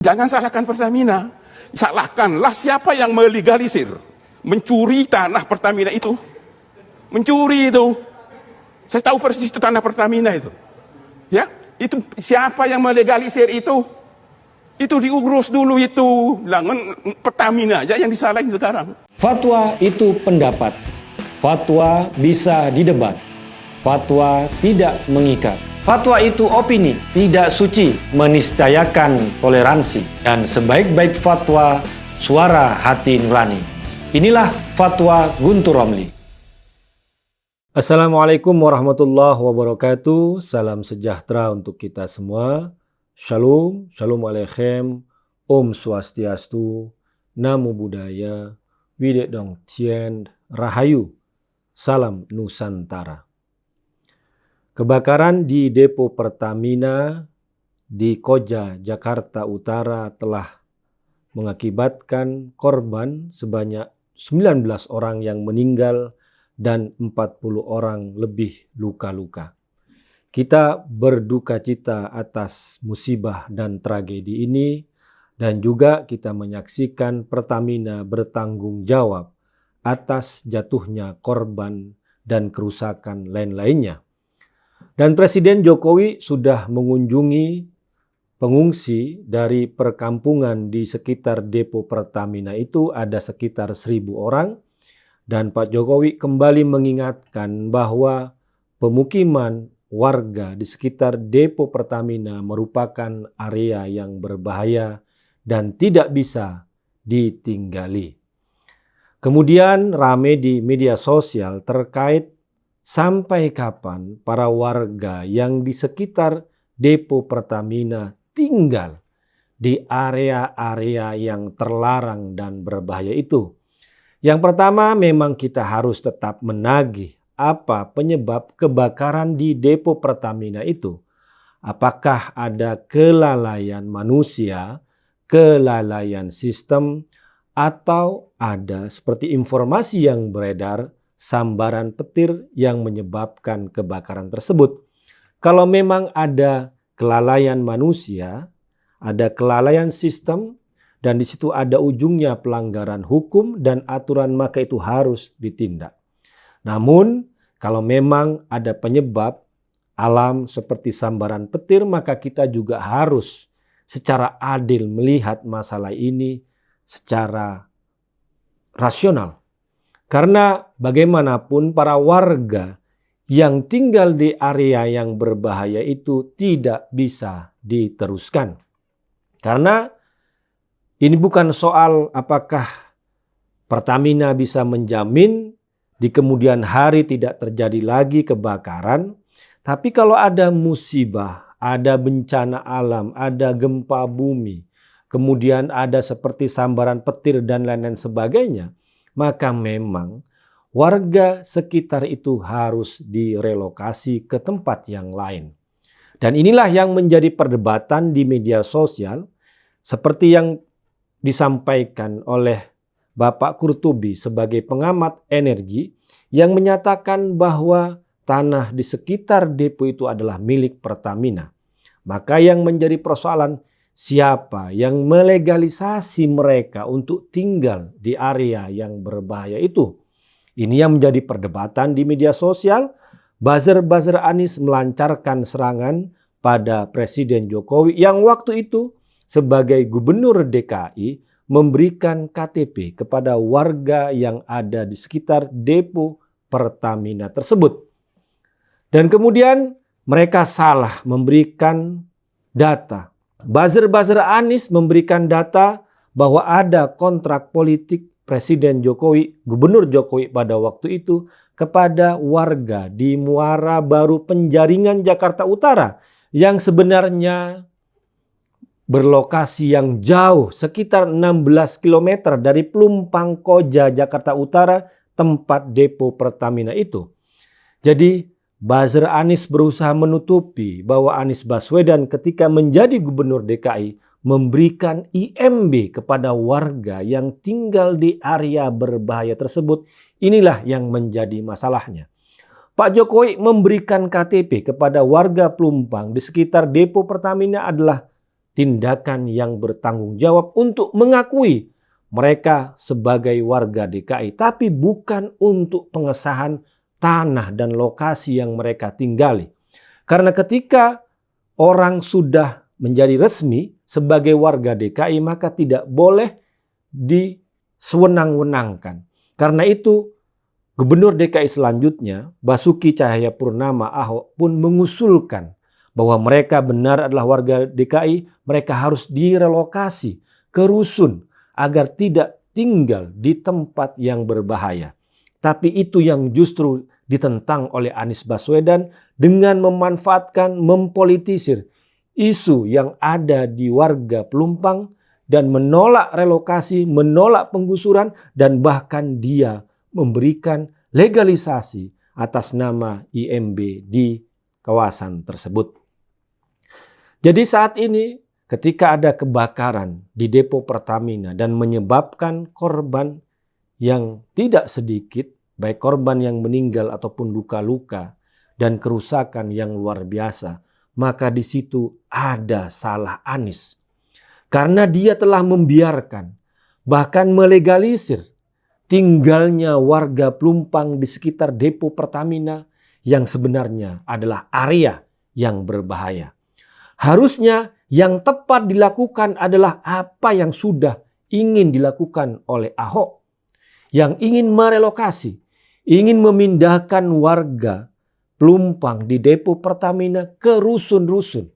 Jangan salahkan Pertamina. Salahkanlah siapa yang melegalisir, mencuri tanah Pertamina itu. Mencuri itu. Saya tahu persis itu tanah Pertamina itu. Ya, itu siapa yang melegalisir itu? Itu diurus dulu itu. Pertamina aja yang disalahin sekarang. Fatwa itu pendapat. Fatwa bisa didebat. Fatwa tidak mengikat. Fatwa itu opini, tidak suci, meniscayakan toleransi. Dan sebaik-baik fatwa, suara hati nurani. Inilah Fatwa Guntur Romli. Assalamualaikum warahmatullahi wabarakatuh. Salam sejahtera untuk kita semua. Shalom, shalom aleichem, Om Swastiastu, Namo Buddhaya, Widedong Tien, Rahayu, Salam Nusantara. Kebakaran di depo Pertamina di Koja, Jakarta Utara telah mengakibatkan korban sebanyak 19 orang yang meninggal dan 40 orang lebih luka-luka. Kita berduka cita atas musibah dan tragedi ini dan juga kita menyaksikan Pertamina bertanggung jawab atas jatuhnya korban dan kerusakan lain-lainnya. Dan Presiden Jokowi sudah mengunjungi pengungsi dari perkampungan di sekitar depo Pertamina itu ada sekitar 1.000 orang. Dan Pak Jokowi kembali mengingatkan bahwa pemukiman warga di sekitar depo Pertamina merupakan area yang berbahaya dan tidak bisa ditinggali. Kemudian rame di media sosial terkait sampai kapan para warga yang di sekitar depo Pertamina tinggal di area-area yang terlarang dan berbahaya itu. Yang pertama, memang kita harus tetap menagih apa penyebab kebakaran di depo Pertamina itu. Apakah ada kelalaian manusia, kelalaian sistem, atau ada seperti informasi yang beredar sambaran petir yang menyebabkan kebakaran tersebut. Kalau memang ada kelalaian manusia, ada kelalaian sistem, dan di situ ada ujungnya pelanggaran hukum dan aturan, maka itu harus ditindak. Namun, kalau memang ada penyebab alam seperti sambaran petir, maka kita juga harus secara adil melihat masalah ini secara rasional. Karena bagaimanapun para warga yang tinggal di area yang berbahaya itu tidak bisa diteruskan. Karena ini bukan soal apakah Pertamina bisa menjamin di kemudian hari tidak terjadi lagi kebakaran. Tapi kalau ada musibah, ada bencana alam, ada gempa bumi, kemudian ada seperti sambaran petir dan lain-lain sebagainya, maka memang warga sekitar itu harus direlokasi ke tempat yang lain. Dan inilah yang menjadi perdebatan di media sosial seperti yang disampaikan oleh Bapak Kurtubi sebagai pengamat energi yang menyatakan bahwa tanah di sekitar depo itu adalah milik Pertamina. Maka yang menjadi persoalan, siapa yang melegalisasi mereka untuk tinggal di area yang berbahaya itu? Ini yang menjadi perdebatan di media sosial. Buzzer-buzzer Anies melancarkan serangan pada Presiden Jokowi yang waktu itu sebagai Gubernur DKI memberikan KTP kepada warga yang ada di sekitar depo Pertamina tersebut. Dan kemudian mereka salah memberikan data. Buzzer-buzzer Anies memberikan data bahwa ada kontrak politik Presiden Jokowi, Gubernur Jokowi pada waktu itu kepada warga di Muara Baru Penjaringan, Jakarta Utara yang sebenarnya berlokasi yang jauh sekitar 16 km dari Pelumpang Koja, Jakarta Utara, tempat depo Pertamina itu. Jadi buzzer Anies berusaha menutupi bahwa Anies Baswedan ketika menjadi Gubernur DKI memberikan IMB kepada warga yang tinggal di area berbahaya tersebut. Inilah yang menjadi masalahnya. Pak Jokowi memberikan KTP kepada warga Pelumpang di sekitar depo Pertamina adalah tindakan yang bertanggung jawab untuk mengakui mereka sebagai warga DKI, tapi bukan untuk pengesahan tanah dan lokasi yang mereka tinggali. Karena ketika orang sudah menjadi resmi sebagai warga DKI, maka tidak boleh disewenang-wenangkan. Karena itu, Gubernur DKI selanjutnya, Basuki Cahayapurnama Ahok pun mengusulkan bahwa mereka benar adalah warga DKI, mereka harus direlokasi ke rusun agar tidak tinggal di tempat yang berbahaya. Tapi itu yang justru ditentang oleh Anies Baswedan dengan memanfaatkan, mempolitisir isu yang ada di warga Pelumpang dan menolak relokasi, menolak penggusuran, dan bahkan dia memberikan legalisasi atas nama IMB di kawasan tersebut. Jadi saat ini ketika ada kebakaran di depo Pertamina dan menyebabkan korban yang tidak sedikit, baik korban yang meninggal ataupun luka-luka dan kerusakan yang luar biasa, maka di situ ada salah Anies. Karena dia telah membiarkan, bahkan melegalisir tinggalnya warga Pelumpang di sekitar depo Pertamina yang sebenarnya adalah area yang berbahaya. Harusnya yang tepat dilakukan adalah apa yang sudah ingin dilakukan oleh Ahok, yang ingin merelokasi, ingin memindahkan warga Pelumpang di depo Pertamina ke rusun-rusun.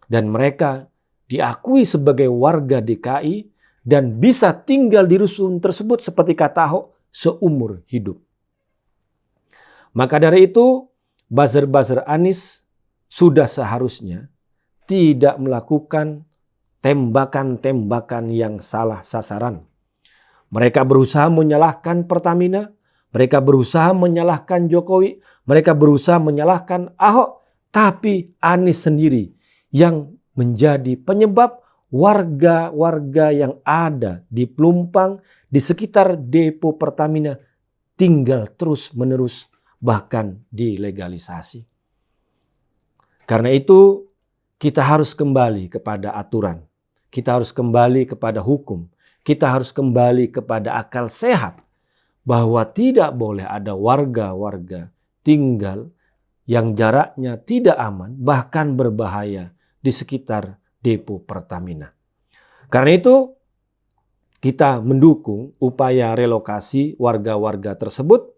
Dan mereka diakui sebagai warga DKI dan bisa tinggal di rusun tersebut seperti kata Ahok seumur hidup. Maka dari itu, buzzer-buzzer Anies sudah seharusnya tidak melakukan tembakan-tembakan yang salah sasaran. Mereka berusaha menyalahkan Pertamina, mereka berusaha menyalahkan Jokowi, mereka berusaha menyalahkan Ahok, tapi Anies sendiri yang menjadi penyebab warga-warga yang ada di Pelumpang, di sekitar depo Pertamina tinggal terus-menerus, bahkan dilegalisasi. Karena itu kita harus kembali kepada aturan, kita harus kembali kepada hukum, kita harus kembali kepada akal sehat bahwa tidak boleh ada warga-warga tinggal yang jaraknya tidak aman, bahkan berbahaya di sekitar depo Pertamina. Karena itu kita mendukung upaya relokasi warga-warga tersebut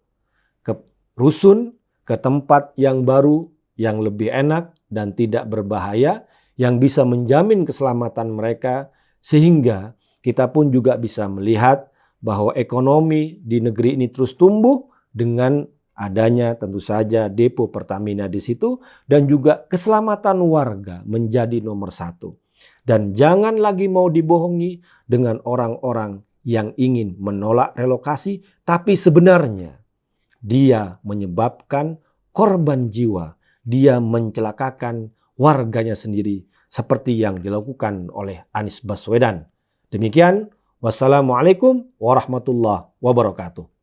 ke rusun, ke tempat yang baru, yang lebih enak dan tidak berbahaya, yang bisa menjamin keselamatan mereka, sehingga kita pun juga bisa melihat bahwa ekonomi di negeri ini terus tumbuh dengan adanya tentu saja depo Pertamina di situ, dan juga keselamatan warga menjadi nomor satu. Dan jangan lagi mau dibohongi dengan orang-orang yang ingin menolak relokasi, tapi sebenarnya dia menyebabkan korban jiwa, dia mencelakakan warganya sendiri seperti yang dilakukan oleh Anies Baswedan. Demikian, wassalamualaikum warahmatullahi wabarakatuh.